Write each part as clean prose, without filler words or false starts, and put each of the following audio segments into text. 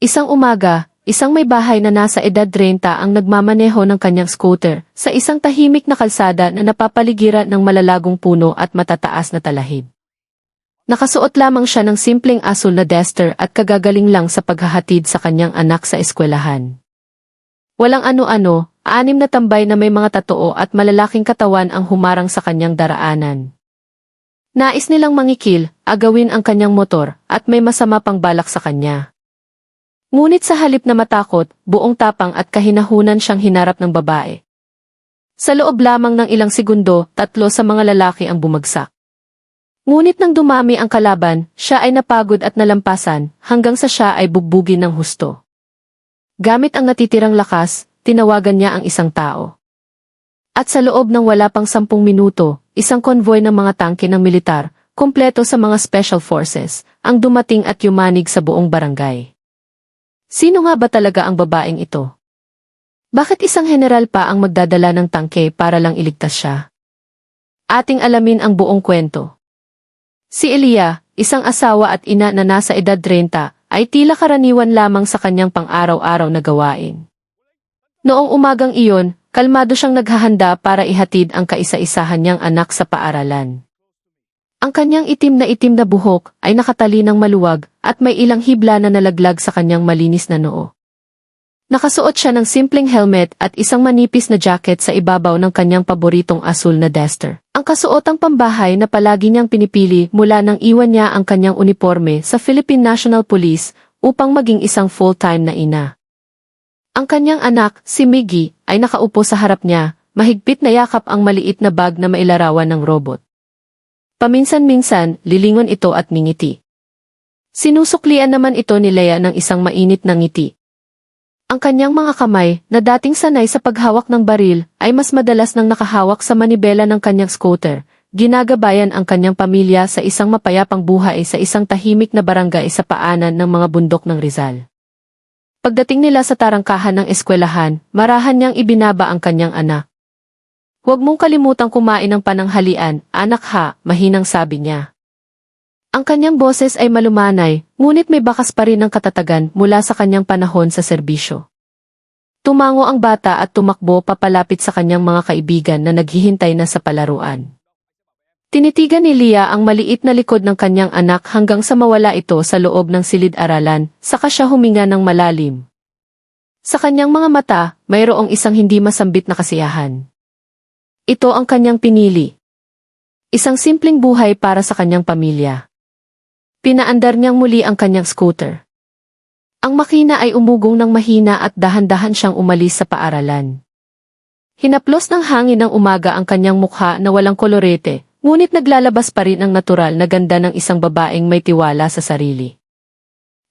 Isang umaga, isang may bahay na nasa edad 30 ang nagmamaneho ng kanyang scooter sa isang tahimik na kalsada na napapaligiran ng malalagong puno at matataas na talahib. Nakasuot lamang siya ng simpleng asul na duster at kagagaling lang sa paghahatid sa kanyang anak sa eskwelahan. Walang ano-ano, 6 na tambay na may mga tatoo at malalaking katawan ang humarang sa kanyang daraanan. Nais nilang mangikil, agawin ang kanyang motor at may masama pang balak sa kanya. Ngunit sa halip na matakot, buong tapang at kahinahunan siyang hinarap ng babae. Sa loob lamang ng ilang segundo, 3 sa mga lalaki ang bumagsak. Ngunit nang dumami ang kalaban, siya ay napagod at nalampasan hanggang sa siya ay bugbugin ng husto. Gamit ang natitirang lakas, tinawagan niya ang isang tao. At sa loob ng wala pang 10 minuto, isang konvoy ng mga tangke ng militar, kumpleto sa mga special forces, ang dumating at yumanig sa buong barangay. Sino nga ba talaga ang babaeng ito? Bakit isang general pa ang magdadala ng tangke para lang iligtas siya? Ating alamin ang buong kwento. Si Elia, isang asawa at ina na nasa edad 30, ay tila karaniwan lamang sa kanyang pang-araw-araw na gawain. Noong umagang iyon, kalmado siyang naghahanda para ihatid ang kaisa-isahan niyang anak sa paaralan. Ang kanyang itim na buhok ay nakatali ng maluwag at may ilang hibla na nalaglag sa kanyang malinis na noo. Nakasuot siya ng simpleng helmet at isang manipis na jacket sa ibabaw ng kanyang paboritong asul na duster. Ang kasuotang pambahay na palagi niyang pinipili mula nang iwan niya ang kanyang uniforme sa Philippine National Police upang maging isang full-time na ina. Ang kanyang anak, si Miggy, ay nakaupo sa harap niya, mahigpit na yakap ang maliit na bag na mailarawan ng robot. Paminsan-minsan, lilingon ito at mingiti. Sinusuklian naman ito ni Leia ng isang mainit na ngiti. Ang kanyang mga kamay, na dating sanay sa paghawak ng baril, ay mas madalas nang nakahawak sa manibela ng kanyang scooter, ginagabayan ang kanyang pamilya sa isang mapayapang buhay sa isang tahimik na barangay sa paanan ng mga bundok ng Rizal. Pagdating nila sa tarangkahan ng eskwelahan, marahan niyang ibinaba ang kanyang anak. "Huwag mong kalimutang kumain ng pananghalian, anak ha," mahinang sabi niya. Ang kanyang boses ay malumanay, ngunit may bakas pa rin ng katatagan mula sa kanyang panahon sa serbisyo. Tumango ang bata at tumakbo papalapit sa kanyang mga kaibigan na naghihintay na sa palaruan. Tinitigan ni Leah ang maliit na likod ng kanyang anak hanggang sa mawala ito sa loob ng silid-aralan, saka siya huminga ng malalim. Sa kanyang mga mata, mayroong isang hindi masambit na kasiyahan. Ito ang kanyang pinili. Isang simpleng buhay para sa kanyang pamilya. Pinaandar niyang muli ang kanyang scooter. Ang makina ay umugong ng mahina at dahan-dahan siyang umalis sa paaralan. Hinaplos ng hangin ng umaga ang kanyang mukha na walang kolorete, ngunit naglalabas pa rin ang natural na ganda ng isang babaeng may tiwala sa sarili.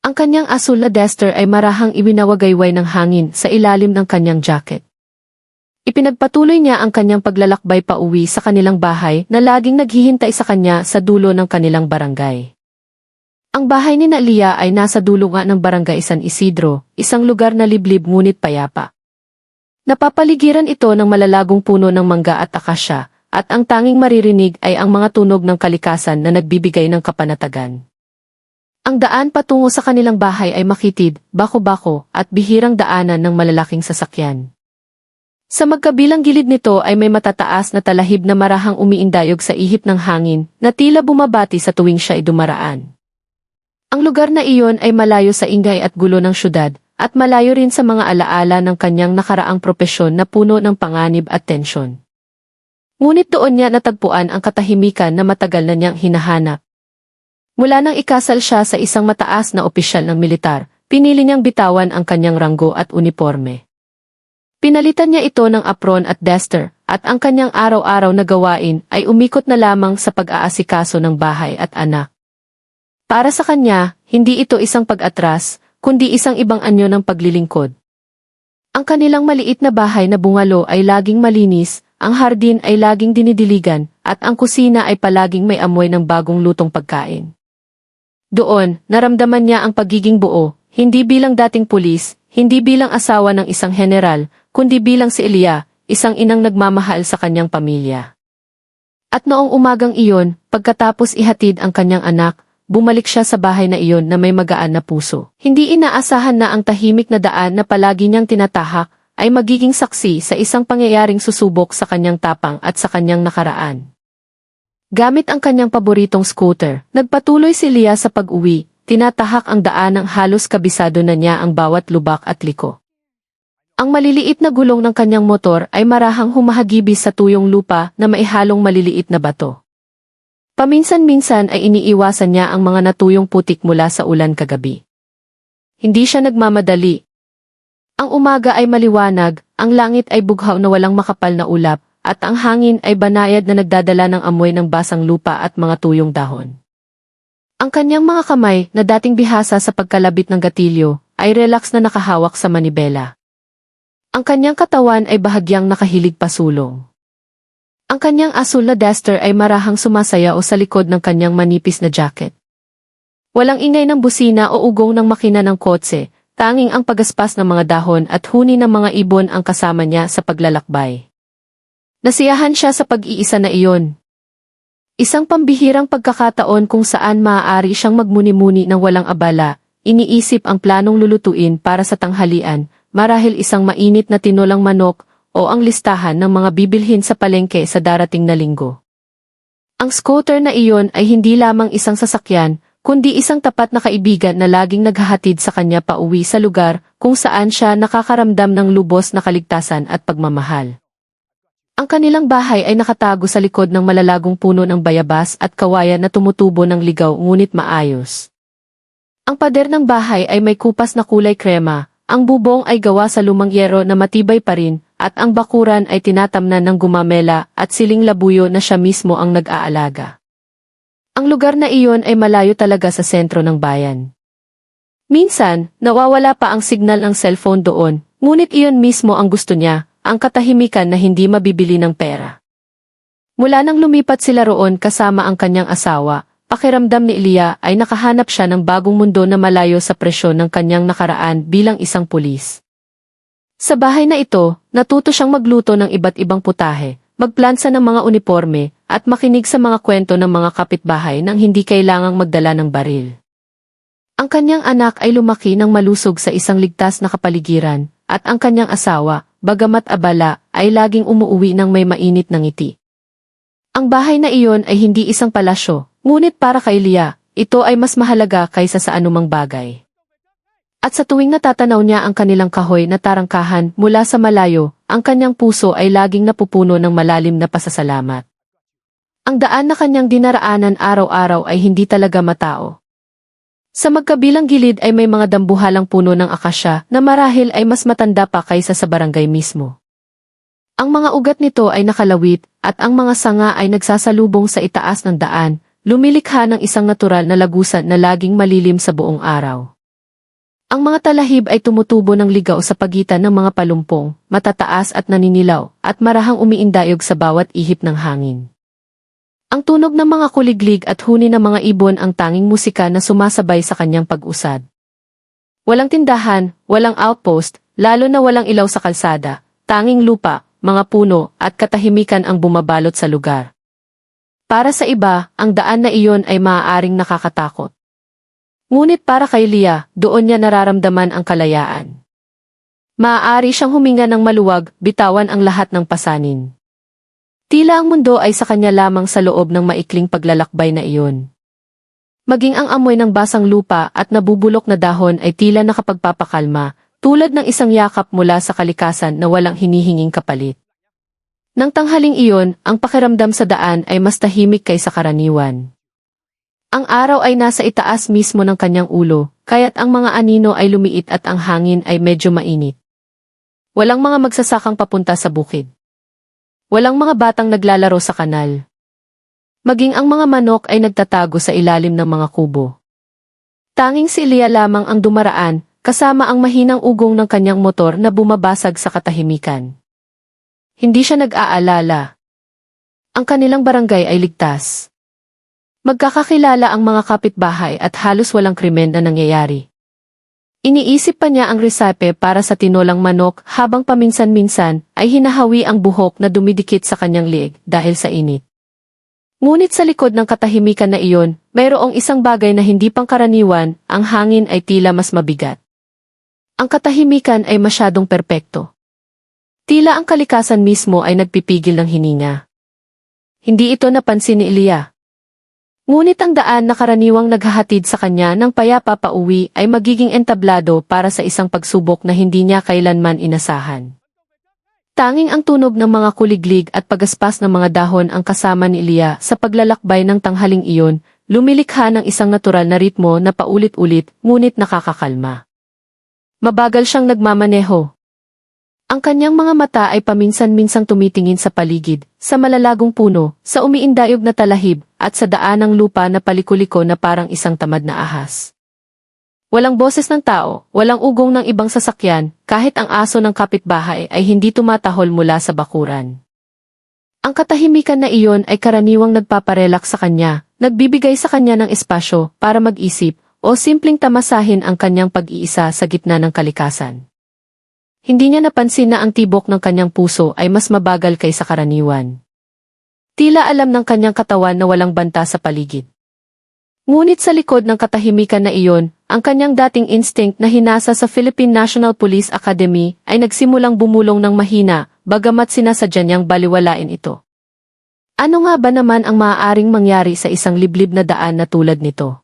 Ang kanyang asul na duster ay marahang iwinawagayway ng hangin sa ilalim ng kanyang jacket. Ipinagpatuloy niya ang kanyang paglalakbay pa uwi sa kanilang bahay na laging naghihintay sa kanya sa dulo ng kanilang barangay. Ang bahay ni Leah ay nasa dulo nga ng barangay San Isidro, isang lugar na liblib ngunit payapa. Napapaligiran ito ng malalagong puno ng mangga at akasya, at ang tanging maririnig ay ang mga tunog ng kalikasan na nagbibigay ng kapanatagan. Ang daan patungo sa kanilang bahay ay makitid, bako-bako, at bihirang daanan ng malalaking sasakyan. Sa magkabilang gilid nito ay may matataas na talahib na marahang umiindayog sa ihip ng hangin na tila bumabati sa tuwing siya ay dumaraan. Ang lugar na iyon ay malayo sa ingay at gulo ng syudad at malayo rin sa mga alaala ng kanyang nakaraang propesyon na puno ng panganib at tensyon. Ngunit doon niya natagpuan ang katahimikan na matagal na niyang hinahanap. Mula nang ikasal siya sa isang mataas na opisyal ng militar, pinili niyang bitawan ang kanyang ranggo at uniforme. Pinalitan niya ito ng apron at duster, at ang kanyang araw-araw na gawain ay umikot na lamang sa pag-aasikaso ng bahay at anak. Para sa kanya, hindi ito isang pag-atras, kundi isang ibang anyo ng paglilingkod. Ang kanilang maliit na bahay na bungalo ay laging malinis, ang hardin ay laging dinidiligan, at ang kusina ay palaging may amoy ng bagong lutong pagkain. Doon, naramdaman niya ang pagiging buo, hindi bilang dating pulis, hindi bilang asawa ng isang general, kundi bilang si Elia, isang inang nagmamahal sa kanyang pamilya. At noong umagang iyon, pagkatapos ihatid ang kanyang anak, bumalik siya sa bahay na iyon na may magaan na puso. Hindi inaasahan na ang tahimik na daan na palagi niyang tinatahak ay magiging saksi sa isang pangyayaring susubok sa kanyang tapang at sa kanyang nakaraan. Gamit ang kanyang paboritong scooter, nagpatuloy si Leah sa pag-uwi, tinatahak ang daan ng halos kabisado na niya ang bawat lubak at liko. Ang maliliit na gulong ng kanyang motor ay marahang humahagibis sa tuyong lupa na maihalong maliliit na bato. Paminsan-minsan ay iniiwasan niya ang mga natuyong putik mula sa ulan kagabi. Hindi siya nagmamadali. Ang umaga ay maliwanag, ang langit ay bughaw na walang makapal na ulap, at ang hangin ay banayad na nagdadala ng amoy ng basang lupa at mga tuyong dahon. Ang kanyang mga kamay na dating bihasa sa pagkalabit ng gatilyo ay relax na nakahawak sa manibela. Ang kanyang katawan ay bahagyang nakahilig pasulong. Ang kanyang asul na duster ay marahang sumasayaw sa likod ng kanyang manipis na jacket. Walang ingay ng busina o ugong ng makina ng kotse, tanging ang pagaspas ng mga dahon at huni ng mga ibon ang kasama niya sa paglalakbay. Nasiyahan siya sa pag-iisa na iyon. Isang pambihirang pagkakataon kung saan maaari siyang magmuni-muni ng walang abala, iniisip ang planong lulutuin para sa tanghalian, marahil isang mainit na tinolang manok o ang listahan ng mga bibilhin sa palengke sa darating na linggo. Ang scooter na iyon ay hindi lamang isang sasakyan, kundi isang tapat na kaibigan na laging naghahatid sa kanya pauwi sa lugar kung saan siya nakakaramdam ng lubos na kaligtasan at pagmamahal. Ang kanilang bahay ay nakatago sa likod ng malalagong puno ng bayabas at kawayan na tumutubo ng ligaw ngunit maayos. Ang pader ng bahay ay may kupas na kulay krema, ang bubong ay gawa sa lumang yero na matibay pa rin, at ang bakuran ay tinatamnan ng gumamela at siling labuyo na siya mismo ang nag-aalaga. Ang lugar na iyon ay malayo talaga sa sentro ng bayan. Minsan, nawawala pa ang signal ng cellphone doon, ngunit iyon mismo ang gusto niya, ang katahimikan na hindi mabibili ng pera. Mula nang lumipat sila roon kasama ang kanyang asawa, pakiramdam ni Leah ay nakahanap siya ng bagong mundo na malayo sa presyon ng kanyang nakaraan bilang isang pulis. Sa bahay na ito, natuto siyang magluto ng iba't ibang putahe, magplansa ng mga uniforme, at makinig sa mga kwento ng mga kapitbahay nang hindi kailangang magdala ng baril. Ang kanyang anak ay lumaki ng malusog sa isang ligtas na kapaligiran, at ang kanyang asawa, bagamat abala, ay laging umuuwi ng may mainit na ngiti. Ang bahay na iyon ay hindi isang palasyo, ngunit para kay Leah, ito ay mas mahalaga kaysa sa anumang bagay. At sa tuwing natatanaw niya ang kanilang kahoy na tarangkahan mula sa malayo, ang kanyang puso ay laging napupuno ng malalim na pasasalamat. Ang daan na kanyang dinaraanan araw-araw ay hindi talaga matao. Sa magkabilang gilid ay may mga dambuhalang puno ng akasya na marahil ay mas matanda pa kaysa sa barangay mismo. Ang mga ugat nito ay nakalawit at ang mga sanga ay nagsasalubong sa itaas ng daan, lumilikha ng isang natural na lagusan na laging malilim sa buong araw. Ang mga talahib ay tumutubo ng ligaw sa pagitan ng mga palumpong, matataas at naninilaw, at marahang umiindayog sa bawat ihip ng hangin. Ang tunog ng mga kuliglig at huni ng mga ibon ang tanging musika na sumasabay sa kanyang pag-usad. Walang tindahan, walang outpost, lalo na walang ilaw sa kalsada, tanging lupa, mga puno, at katahimikan ang bumabalot sa lugar. Para sa iba, ang daan na iyon ay maaaring nakakatakot. Ngunit para kay Leah, doon niya nararamdaman ang kalayaan. Maaari siyang huminga ng maluwag, bitawan ang lahat ng pasanin. Tila ang mundo ay sa kanya lamang sa loob ng maikling paglalakbay na iyon. Maging ang amoy ng basang lupa at nabubulok na dahon ay tila nakapagpapakalma, tulad ng isang yakap mula sa kalikasan na walang hinihinging kapalit. Nang tanghaling iyon, ang pakiramdam sa daan ay mas tahimik kaysa karaniwan. Ang araw ay nasa itaas mismo ng kanyang ulo, kaya't ang mga anino ay lumiit at ang hangin ay medyo mainit. Walang mga magsasakang papunta sa bukid. Walang mga batang naglalaro sa kanal. Maging ang mga manok ay nagtatago sa ilalim ng mga kubo. Tanging si Leah lamang ang dumaraan, kasama ang mahinang ugong ng kanyang motor na bumabasag sa katahimikan. Hindi siya nag-aalala. Ang kanilang barangay ay ligtas. Magkakakilala ang mga kapitbahay at halos walang krimen na nangyayari. Iniisip pa niya ang resape para sa tinolang manok habang paminsan-minsan ay hinahawi ang buhok na dumidikit sa kanyang liig dahil sa init. Ngunit sa likod ng katahimikan na iyon, mayroong isang bagay na hindi pangkaraniwan, ang hangin ay tila mas mabigat. Ang katahimikan ay masyadong perpekto. Tila ang kalikasan mismo ay nagpipigil ng hininga. Hindi ito napansin ni Ilya. Ngunit ang daan na karaniwang naghahatid sa kanya ng payapa pauwi ay magiging entablado para sa isang pagsubok na hindi niya kailanman inasahan. Tanging ang tunog ng mga kuliglig at pagaspas ng mga dahon ang kasama ni Ilya sa paglalakbay ng tanghaling iyon, lumilikha ng isang natural na ritmo na paulit-ulit ngunit nakakakalma. Mabagal siyang nagmamaneho. Ang kanyang mga mata ay paminsan-minsang tumitingin sa paligid, sa malalagong puno, sa umiindayog na talahib, at sa daanang lupa na palikuliko na parang isang tamad na ahas. Walang boses ng tao, walang ugong ng ibang sasakyan, kahit ang aso ng kapitbahay ay hindi tumatahol mula sa bakuran. Ang katahimikan na iyon ay karaniwang nagpaparelax sa kanya, nagbibigay sa kanya ng espasyo para mag-isip o simpleng tamasahin ang kanyang pag-iisa sa gitna ng kalikasan. Hindi niya napansin na ang tibok ng kanyang puso ay mas mabagal kaysa karaniwan. Tila alam ng kanyang katawan na walang banta sa paligid. Ngunit sa likod ng katahimikan na iyon, ang kanyang dating instinct na hinasa sa Philippine National Police Academy ay nagsimulang bumulong ng mahina, bagamat sinasadya niyang baliwalain ito. Ano nga ba naman ang maaaring mangyari sa isang liblib na daan na tulad nito?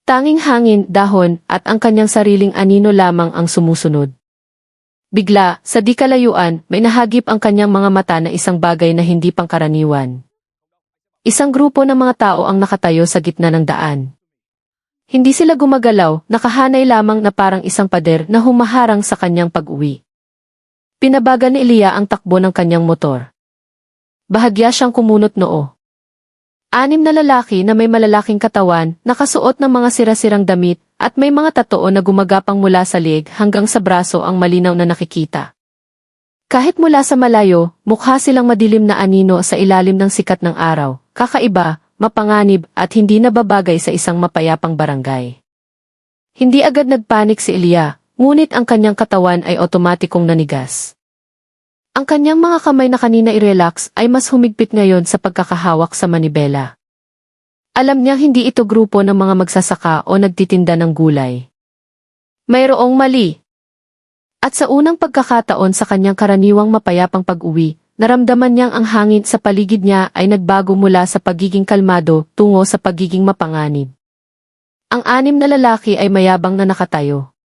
Tanging hangin, dahon, at ang kanyang sariling anino lamang ang sumusunod. Bigla, sa di kalayuan, may nahagip ang kanyang mga mata na isang bagay na hindi pangkaraniwan. Isang grupo ng mga tao ang nakatayo sa gitna ng daan. Hindi sila gumagalaw, nakahanay lamang na parang isang pader na humaharang sa kanyang pag-uwi. Pinabaga ni Ilya ang takbo ng kanyang motor. Bahagya siyang kumunot noo. 6 na lalaki na may malalaking katawan, nakasuot ng mga sira-sirang damit, at may mga tatoo na gumagapang mula sa leeg hanggang sa braso ang malinaw na nakikita. Kahit mula sa malayo, mukha silang madilim na anino sa ilalim ng sikat ng araw, kakaiba, mapanganib at hindi nababagay sa isang mapayapang barangay. Hindi agad nagpanik si Ilya, ngunit ang kanyang katawan ay otomatikong nanigas. Ang kanyang mga kamay na kanina i-relax ay mas humigpit ngayon sa pagkakahawak sa manibela. Alam niyang hindi ito grupo ng mga magsasaka o nagtitinda ng gulay. Mayroong mali. At sa unang pagkakataon sa kanyang karaniwang mapayapang pag-uwi, naramdaman niyang ang hangin sa paligid niya ay nagbago mula sa pagiging kalmado tungo sa pagiging mapanganib. Ang 6 na lalaki ay mayabang na nakatayo.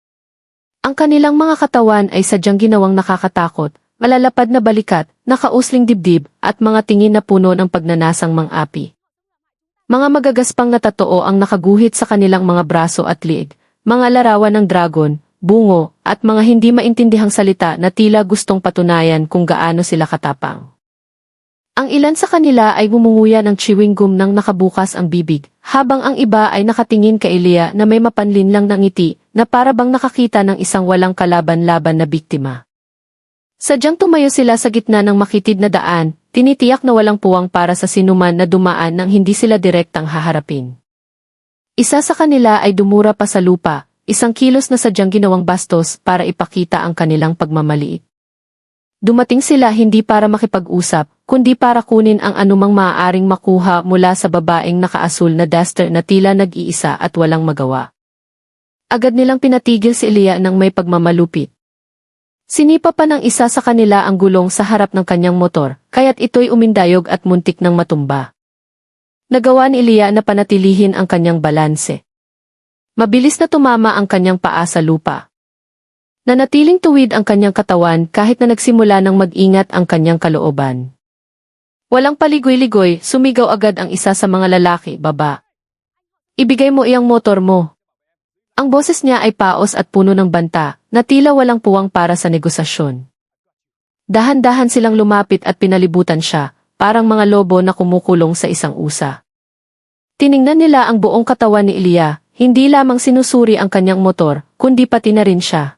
Ang kanilang mga katawan ay sadyang ginawang nakakatakot, malalapad na balikat, nakausling dibdib, at mga tingin na puno ng pagnanasang mang-api. Mga magagaspang na tatoo ang nakaguhit sa kanilang mga braso at liig, mga larawan ng dragon, bungo, at mga hindi maintindihang salita na tila gustong patunayan kung gaano sila katapang. Ang ilan sa kanila ay bumunguya ng chewing gum nang nakabukas ang bibig, habang ang iba ay nakatingin kay Ilya na may mapanlinlang na ngiti, na para bang nakakita ng isang walang kalaban-laban na biktima. Sadyang tumayo sila sa gitna ng makitid na daan, tinitiyak na walang puwang para sa sinuman na dumaan nang hindi sila direktang haharapin. Isa sa kanila ay dumura pa sa lupa, isang kilos na sadyang ginawang bastos para ipakita ang kanilang pagmamaliit. Dumating sila hindi para makipag-usap, kundi para kunin ang anumang maaaring makuha mula sa babaeng nakaasul na duster na tila nag-iisa at walang magawa. Agad nilang pinatigil si Ilya nang may pagmamalupit. Sinipa pa ng isa sa kanila ang gulong sa harap ng kanyang motor, kaya't ito'y umindayog at muntik ng matumba. Nagawa ni Ilya na panatilihin ang kanyang balanse. Mabilis na tumama ang kanyang paa sa lupa. Nanatiling tuwid ang kanyang katawan kahit na nagsimula ng mag-ingat ang kanyang kalooban. Walang paligoy-ligoy, sumigaw agad ang isa sa mga lalaki, baba. Ibigay mo iyang motor mo. Ang boses niya ay paos at puno ng banta, na tila walang puwang para sa negosasyon. Dahan-dahan silang lumapit at pinalibutan siya, parang mga lobo na kumukulong sa isang usa. Tiningnan nila ang buong katawan ni Ilya, hindi lamang sinusuri ang kanyang motor, kundi pati na rin siya.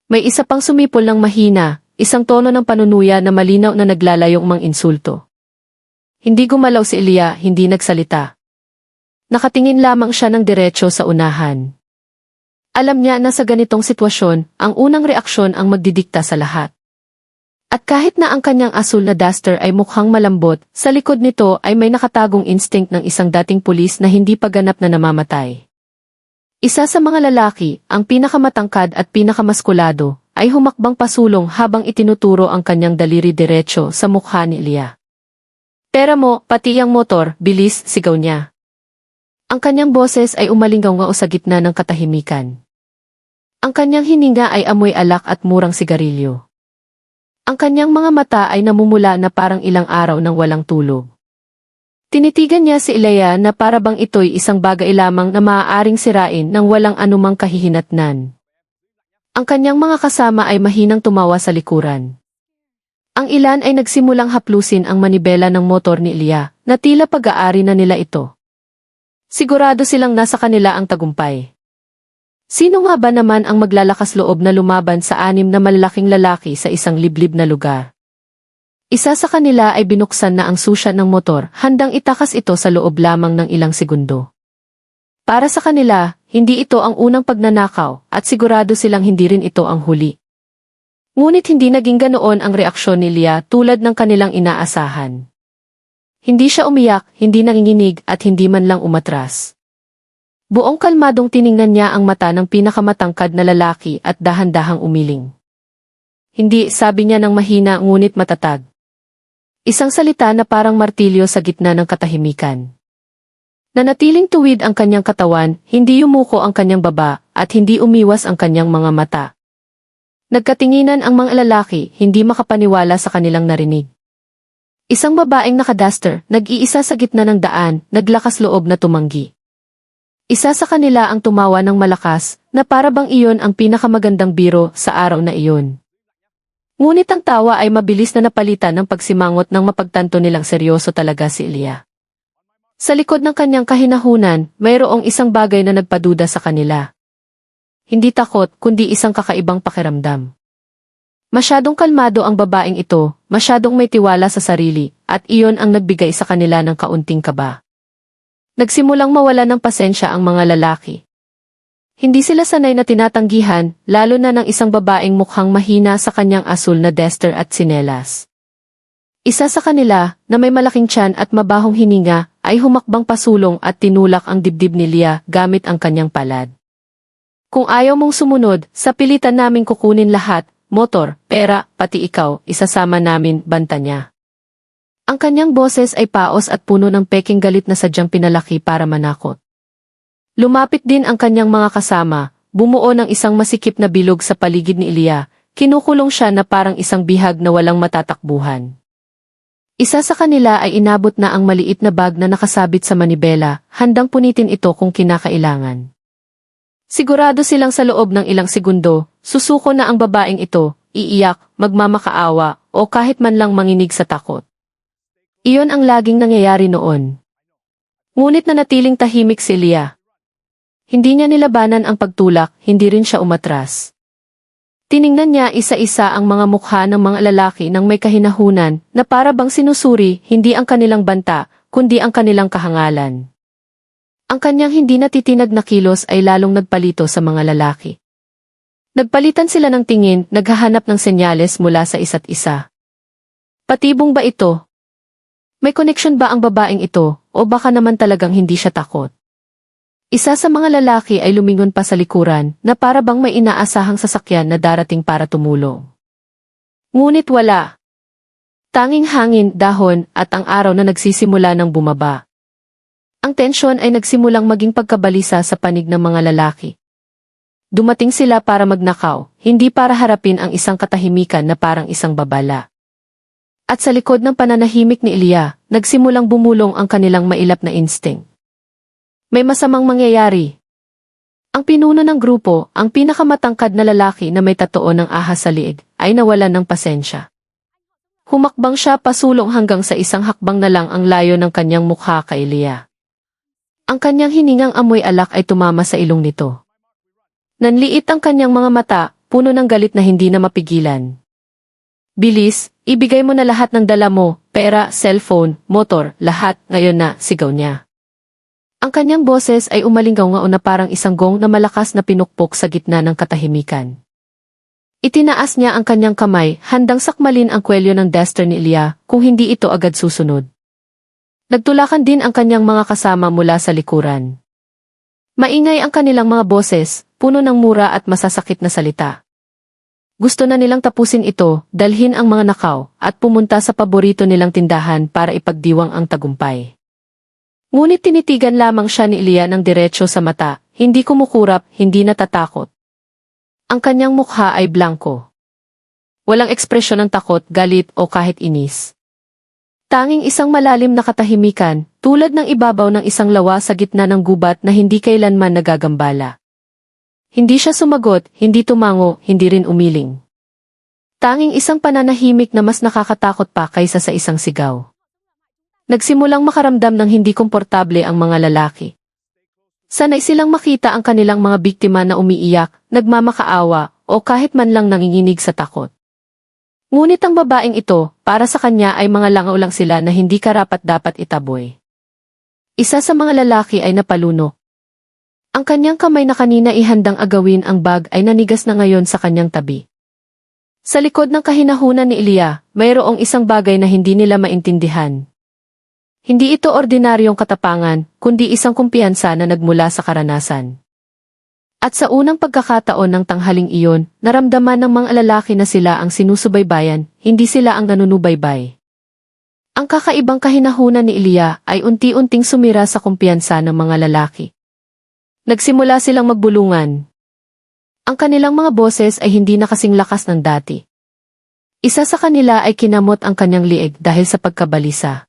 May isa pang sumipol ng mahina, isang tono ng panunuya na malinaw na naglalayong mang-insulto. Hindi gumalaw si Ilya, hindi nagsalita. Nakatingin lamang siya ng diretso sa unahan. Alam niya na sa ganitong sitwasyon, ang unang reaksyon ang magdidikta sa lahat. At kahit na ang kanyang asul na duster ay mukhang malambot, sa likod nito ay may nakatagong instinct ng isang dating pulis na hindi pa ganap na namamatay. Isa sa mga lalaki, ang pinakamatangkad at pinakamaskulado, ay humakbang pasulong habang itinuturo ang kanyang daliri diretso sa mukha ni Ilya. "Pera mo, pati ang motor, bilis," sigaw niya. Ang kanyang boses ay umalingaw sa gitna ng katahimikan. Ang kanyang hininga ay amoy alak at murang sigarilyo. Ang kanyang mga mata ay namumula na parang ilang araw nang walang tulog. Tinitigan niya si Ilya na para bang ito'y isang bagay lamang na maaaring sirain nang walang anumang kahihinatnan. Ang kanyang mga kasama ay mahinang tumawa sa likuran. Ang ilan ay nagsimulang haplusin ang manibela ng motor ni Ilya, na tila pag-aari na nila ito. Sigurado silang nasa kanila ang tagumpay. Sino nga ba naman ang maglalakas loob na lumaban sa 6 na malalaking lalaki sa isang liblib na lugar? Isa sa kanila ay binuksan na ang susya ng motor, handang itakas ito sa loob lamang ng ilang segundo. Para sa kanila, hindi ito ang unang pagnanakaw, at sigurado silang hindi rin ito ang huli. Ngunit hindi naging ganoon ang reaksyon ni Ilya tulad ng kanilang inaasahan. Hindi siya umiyak, hindi nanginginig at hindi man lang umatras. Buong kalmadong tiningnan niya ang mata ng pinakamatangkad na lalaki at dahan-dahang umiling. "Hindi," sabi niya ng mahina ngunit matatag. Isang salita na parang martilyo sa gitna ng katahimikan. Nanatiling tuwid ang kanyang katawan, hindi yumuko ang kanyang baba, at hindi umiwas ang kanyang mga mata. Nagkatinginan ang mga lalaki, hindi makapaniwala sa kanilang narinig. Isang babaeng nakaduster, nag-iisa sa gitna ng daan, naglakas loob na tumanggi. Isa sa kanila ang tumawa ng malakas, na para bang iyon ang pinakamagandang biro sa araw na iyon. Ngunit ang tawa ay mabilis na napalitan ng pagsimangot ng mapagtanto nilang seryoso talaga si Ilya. Sa likod ng kanyang kahinahunan, mayroong isang bagay na nagpaduda sa kanila. Hindi takot, kundi isang kakaibang pakiramdam. Masyadong kalmado ang babaeng ito, masyadong may tiwala sa sarili, at iyon ang nagbigay sa kanila ng kaunting kaba. Nagsimulang mawala ng pasensya ang mga lalaki. Hindi sila sanay na tinatanggihan, lalo na ng isang babaeng mukhang mahina sa kanyang asul na duster at tsinelas. Isa sa kanila, na may malaking tiyan at mabahong hininga, ay humakbang pasulong at tinulak ang dibdib ni Ilya gamit ang kanyang palad. "Kung ayaw mong sumunod, sa pilitan naming kukunin lahat, motor, pera, pati ikaw, isasama namin," banta niya. Ang kanyang boses ay paos at puno ng peking galit na sadyang pinalaki para manakot. Lumapit din ang kanyang mga kasama, bumuo ng isang masikip na bilog sa paligid ni Ilya, kinukulong siya na parang isang bihag na walang matatakbuhan. Isa sa kanila ay inabot na ang maliit na bag na nakasabit sa manibela, handang punitin ito kung kinakailangan. Sigurado silang sa loob ng ilang segundo, susuko na ang babaeng ito, iiyak, magmamakaawa, o kahit man lang manginig sa takot. Iyon ang laging nangyayari noon. Ngunit nanatiling tahimik si Ilya. Hindi niya nilabanan ang pagtulak, hindi rin siya umatras. Tiningnan niya isa-isa ang mga mukha ng mga lalaki nang may kahinahunan na para bang sinusuri hindi ang kanilang banta, kundi ang kanilang kahangalan. Ang kanyang hindi natitinag na kilos ay lalong nagpalito sa mga lalaki. Nagpalitan sila ng tingin, naghahanap ng senyales mula sa isa't isa. Patibong ba ito? May koneksyon ba ang babaeng ito, o baka naman talagang hindi siya takot? Isa sa mga lalaki ay lumingon pa sa likuran na para bang may inaasahang sasakyan na darating para tumulong. Ngunit wala. Tanging hangin, dahon, at ang araw na nagsisimula ng bumaba. Ang tensyon ay nagsimulang maging pagkabalisa sa panig ng mga lalaki. Dumating sila para magnakaw, hindi para harapin ang isang katahimikan na parang isang babala. At sa likod ng pananahimik ni Ilya, nagsimulang bumulong ang kanilang mailap na instinct. May masamang mangyayari. Ang pinuno ng grupo, ang pinakamatangkad na lalaki na may tatoo ng ahas sa liig, ay nawalan ng pasensya. Humakbang siya pasulong hanggang sa isang hakbang na lang ang layo ng kanyang mukha kay Ilya. Ang kanyang hiningang amoy alak ay tumama sa ilong nito. Nanliit ang kanyang mga mata, puno ng galit na hindi na mapigilan. "Bilis, ibigay mo na lahat ng dala mo, pera, cellphone, motor, lahat, ngayon na," sigaw niya. Ang kanyang boses ay umalingaw na parang isang gong na malakas na pinukpok sa gitna ng katahimikan. Itinaas niya ang kanyang kamay, handang sakmalin ang kwelyo ng Dexter ni Ilya kung hindi ito agad susunod. Nagtulakan din ang kanyang mga kasama mula sa likuran. Maingay ang kanilang mga boses, puno ng mura at masasakit na salita. Gusto na nilang tapusin ito, dalhin ang mga nakaw, at pumunta sa paborito nilang tindahan para ipagdiwang ang tagumpay. Ngunit tinitigan lamang siya ni Ilya ng diretso sa mata, hindi kumukurap, hindi natatakot. Ang kanyang mukha ay blanko. Walang ekspresyon ng takot, galit o kahit inis. Tanging isang malalim na katahimikan, tulad ng ibabaw ng isang lawa sa gitna ng gubat na hindi kailanman nagagambala. Hindi siya sumagot, hindi tumango, hindi rin umiling. Tanging isang pananahimik na mas nakakatakot pa kaysa sa isang sigaw. Nagsimulang makaramdam ng hindi komportable ang mga lalaki. Sanay silang makita ang kanilang mga biktima na umiiyak, nagmamakaawa, o kahit man lang nanginginig sa takot. Ngunit ang babaeng ito, para sa kanya ay mga langaw lang sila na hindi karapat-dapat itaboy. Isa sa mga lalaki ay napalunok. Ang kanyang kamay na kanina ihandang agawin ang bag ay nanigas na ngayon sa kanyang tabi. Sa likod ng kahinahunan ni Ilya, mayroong isang bagay na hindi nila maintindihan. Hindi ito ordinaryong katapangan, kundi isang kumpiyansa na nagmula sa karanasan. At sa unang pagkakataon ng tanghaling iyon, naramdaman ng mga lalaki na sila ang sinusubaybayan, hindi sila ang nanunubaybay. Ang kakaibang kahinahunan ni Ilya ay unti-unting sumira sa kumpiyansa ng mga lalaki. Nagsimula silang magbulungan. Ang kanilang mga boses ay hindi na kasing lakas ng dati. Isa sa kanila ay kinamot ang kanyang lieg dahil sa pagkabalisa.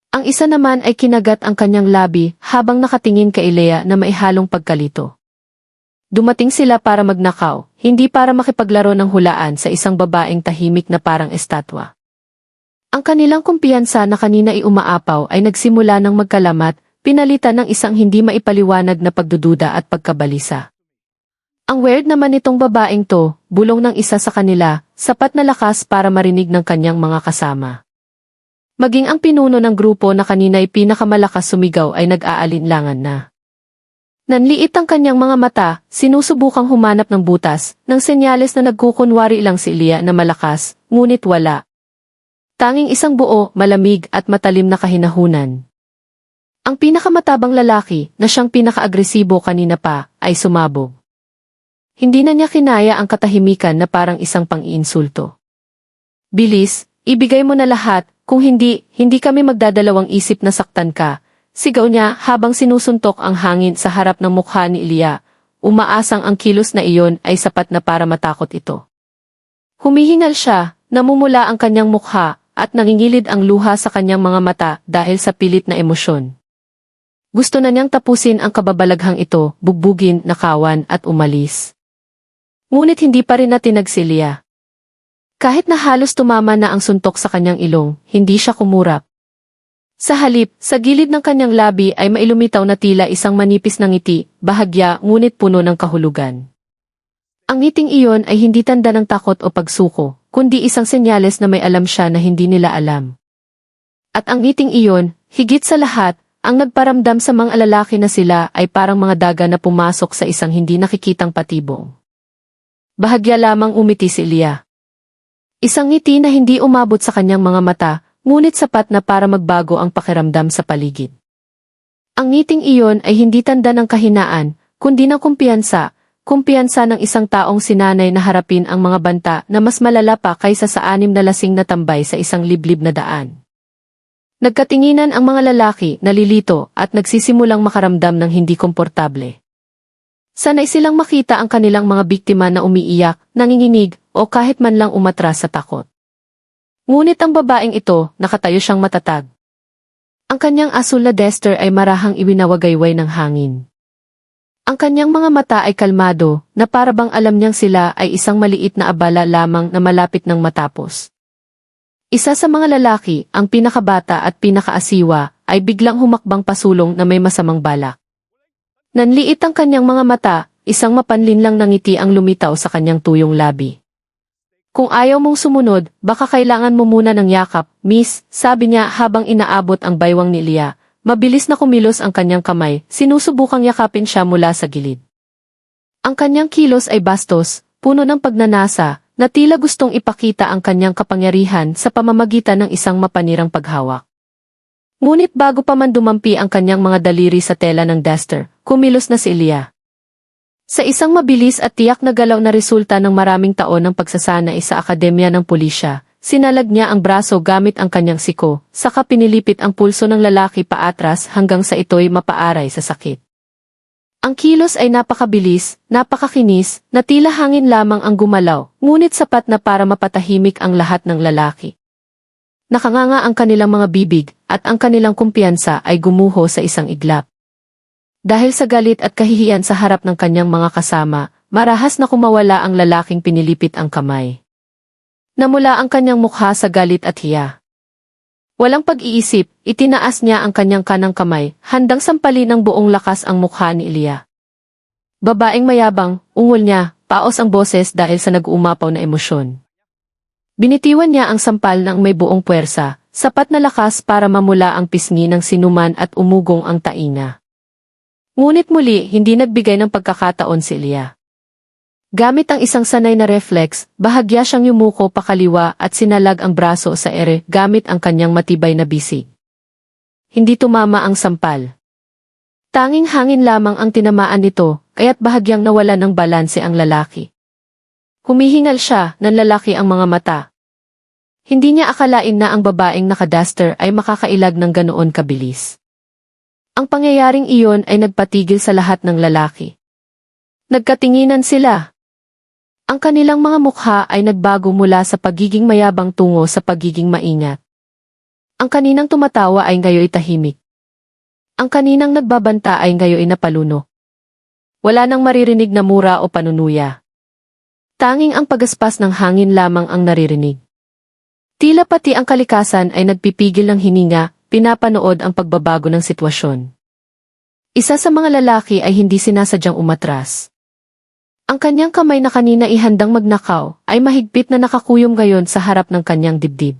Ang isa naman ay kinagat ang kanyang labi habang nakatingin kay Ilya na maihalong pagkalito. Dumating sila para magnakaw, hindi para makipaglaro ng hulaan sa isang babaeng tahimik na parang estatwa. Ang kanilang kumpiyansa na kanina ay umaapaw ay nagsimula ng magkalamat, pinalitan ng isang hindi maipaliwanag na pagdududa at pagkabalisa. Ang weird naman nitong babaeng to, bulong ng isa sa kanila, sapat na lakas para marinig ng kanyang mga kasama. Maging ang pinuno ng grupo na kanina'y pinakamalakas sumigaw ay nag-aalinlangan na. Nanliit ang kanyang mga mata, sinusubukang humanap ng butas, ng senyales na nagkukunwari lang si Ilya na malakas, ngunit wala. Tanging isang buo, malamig at matalim na kahinahunan. Ang pinakamatabang lalaki, na siyang pinaka-agresibo kanina pa, ay sumabog. Hindi na niya kinaya ang katahimikan na parang isang pang-iinsulto. Bilis, ibigay mo na lahat, kung hindi, hindi kami magdadalawang isip na saktan ka, sigaw niya habang sinusuntok ang hangin sa harap ng mukha ni Ilya, umaasang ang kilos na iyon ay sapat na para matakot ito. Humihingal siya, namumula ang kanyang mukha, at nangingilid ang luha sa kanyang mga mata dahil sa pilit na emosyon. Gusto na niyang tapusin ang kababalaghang ito, bugbugin, nakawan at umalis. Ngunit hindi pa rin natinag si Ilya. Kahit na halos tumama na ang suntok sa kanyang ilong, hindi siya kumurap. Sa halip, sa gilid ng kanyang labi ay mailumitaw na tila isang manipis na ngiti, bahagya ngunit puno ng kahulugan. Ang ngiting iyon ay hindi tanda ng takot o pagsuko, kundi isang senyales na may alam siya na hindi nila alam. At ang ngiting iyon, higit sa lahat, ang nagparamdam sa mga lalaki na sila ay parang mga daga na pumasok sa isang hindi nakikitang patibong. Bahagya lamang umiti si Ilya. Isang ngiti na hindi umabot sa kanyang mga mata, ngunit sapat na para magbago ang pakiramdam sa paligid. Ang ngiting iyon ay hindi tanda ng kahinaan, kundi ng kumpiyansa, kumpiyansa ng isang taong sinanay na harapin ang mga banta na mas malala pa kaysa sa 6 na lasing na tambay sa isang liblib na daan. Nagkatinginan ang mga lalaki, nalilito, at nagsisimulang makaramdam ng hindi komportable. Sanay silang makita ang kanilang mga biktima na umiiyak, nanginginig, o kahit man lang umatras sa takot. Ngunit ang babaeng ito, nakatayo siyang matatag. Ang kanyang asul na Dexter ay marahang iwinawagayway ng hangin. Ang kanyang mga mata ay kalmado, na para bang alam niyang sila ay isang maliit na abala lamang na malapit ng matapos. Isa sa mga lalaki, ang pinakabata at pinakaasiwa, ay biglang humakbang pasulong na may masamang balak. Nanliit ang kanyang mga mata, isang mapanlinlang na ngiti ang lumitaw sa kanyang tuyong labi. Kung ayaw mong sumunod, baka kailangan mo muna ng yakap, miss, sabi niya habang inaabot ang baywang ni Ilya. Mabilis na kumilos ang kanyang kamay, sinusubukang yakapin siya mula sa gilid. Ang kanyang kilos ay bastos, puno ng pagnanasa, na tila gustong ipakita ang kanyang kapangyarihan sa pamamagitan ng isang mapanirang paghawak. Ngunit bago pa man dumampi ang kanyang mga daliri sa tela ng duster, kumilos na si Ilya. Sa isang mabilis at tiyak na galaw na resulta ng maraming taon ng pagsasanay sa akademya ng pulisya, sinalag niya ang braso gamit ang kanyang siko, saka pinilipit ang pulso ng lalaki paatras hanggang sa ito'y mapaaray sa sakit. Ang kilos ay napakabilis, napakakinis, na tila hangin lamang ang gumalaw, ngunit sapat na para mapatahimik ang lahat ng lalaki. Nakanganga ang kanilang mga bibig, at ang kanilang kumpiyansa ay gumuho sa isang iglap. Dahil sa galit at kahihiyan sa harap ng kanyang mga kasama, marahas na kumawala ang lalaking pinilipit ang kamay. Namula ang kanyang mukha sa galit at hiya. Walang pag-iisip, itinaas niya ang kanyang kanang kamay, handang sampalin ng buong lakas ang mukha ni Ilya. Babaeng mayabang, ungol niya, paos ang boses dahil sa nag-uumapaw na emosyon. Binitiwan niya ang sampal ng may buong puwersa, sapat na lakas para mamula ang pisngi ng sinuman at umugong ang tainga. Ngunit muli, hindi nagbigay ng pagkakataon si Ilya. Gamit ang isang sanay na reflex, bahagya siyang yumuko pakaliwa at sinalag ang braso sa ere gamit ang kanyang matibay na bisig. Hindi tumama ang sampal. Tanging hangin lamang ang tinamaan nito, kaya't bahagyang nawala ng balanse ang lalaki. Humihingal siya, nanlalaki ang mga mata. Hindi niya akalain na ang babaeng nakaduster ay makakailag ng ganoon kabilis. Ang pangyayaring iyon ay nagpatigil sa lahat ng lalaki. Nagkatinginan sila. Ang kanilang mga mukha ay nagbago mula sa pagiging mayabang tungo sa pagiging maingat. Ang kaninang tumatawa ay ngayoy tahimik. Ang kaninang nagbabanta ay ngayoy napaluno. Wala nang maririnig na mura o panunuya. Tanging ang pagaspas ng hangin lamang ang naririnig. Tila pati ang kalikasan ay nagpipigil ng hininga, pinapanood ang pagbabago ng sitwasyon. Isa sa mga lalaki ay hindi sinasadyang umatras. Ang kanyang kamay na kanina ihandang magnakaw ay mahigpit na nakakuyom ngayon sa harap ng kanyang dibdib.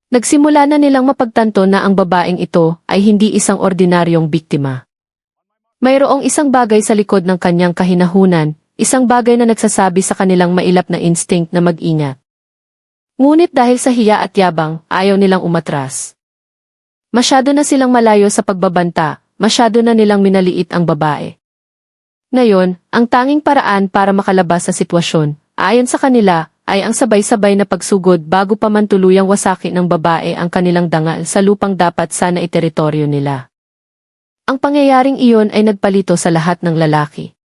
Nagsimula na nilang mapagtanto na ang babaeng ito ay hindi isang ordinaryong biktima. Mayroong isang bagay sa likod ng kanyang kahinahunan, isang bagay na nagsasabi sa kanilang mailap na instinct na mag-ingat. Ngunit dahil sa hiya at yabang, ayaw nilang umatras. Masyado na silang malayo sa pagbabanta, masyado na nilang minaliit ang babae. Ngayon, ang tanging paraan para makalabas sa sitwasyon, ayon sa kanila, ay ang sabay-sabay na pagsugod bago pa man tuluyang wasaki ng babae ang kanilang dangal sa lupang dapat sana teritoryo nila. Ang pangyayaring iyon ay nagpalito sa lahat ng lalaki.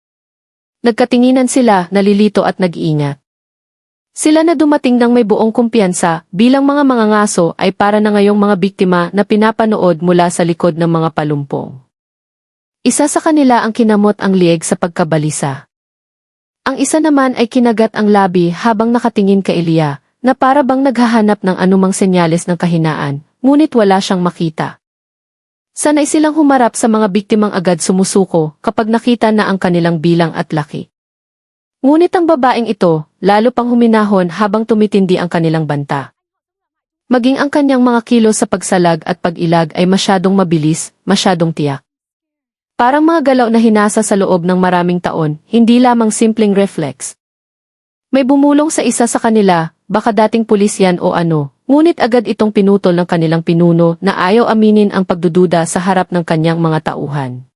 Nagkatinginan sila, nalilito at nag-iingat. Sila na dumating ng may buong kumpiyansa bilang mga mangangaso ay para na ngayong mga biktima na pinapanood mula sa likod ng mga palumpong. Isa sa kanila ang kinamot ang lieg sa pagkabalisa. Ang isa naman ay kinagat ang labi habang nakatingin kay Ilya, na para bang naghahanap ng anumang senyales ng kahinaan, ngunit wala siyang makita. Sanay silang humarap sa mga biktimang agad sumusuko kapag nakita na ang kanilang bilang at laki. Ngunit ang babaeng ito, lalo pang huminahon habang tumitindi ang kanilang banta. Maging ang kanyang mga kilos sa pagsalag at pag-ilag ay masyadong mabilis, masyadong tiyak. Parang mga galaw na hinasa sa loob ng maraming taon, hindi lamang simpleng reflex. May bumulong sa isa sa kanila, baka dating pulis yan o ano, ngunit agad itong pinutol ng kanilang pinuno na ayaw aminin ang pagdududa sa harap ng kanyang mga tauhan.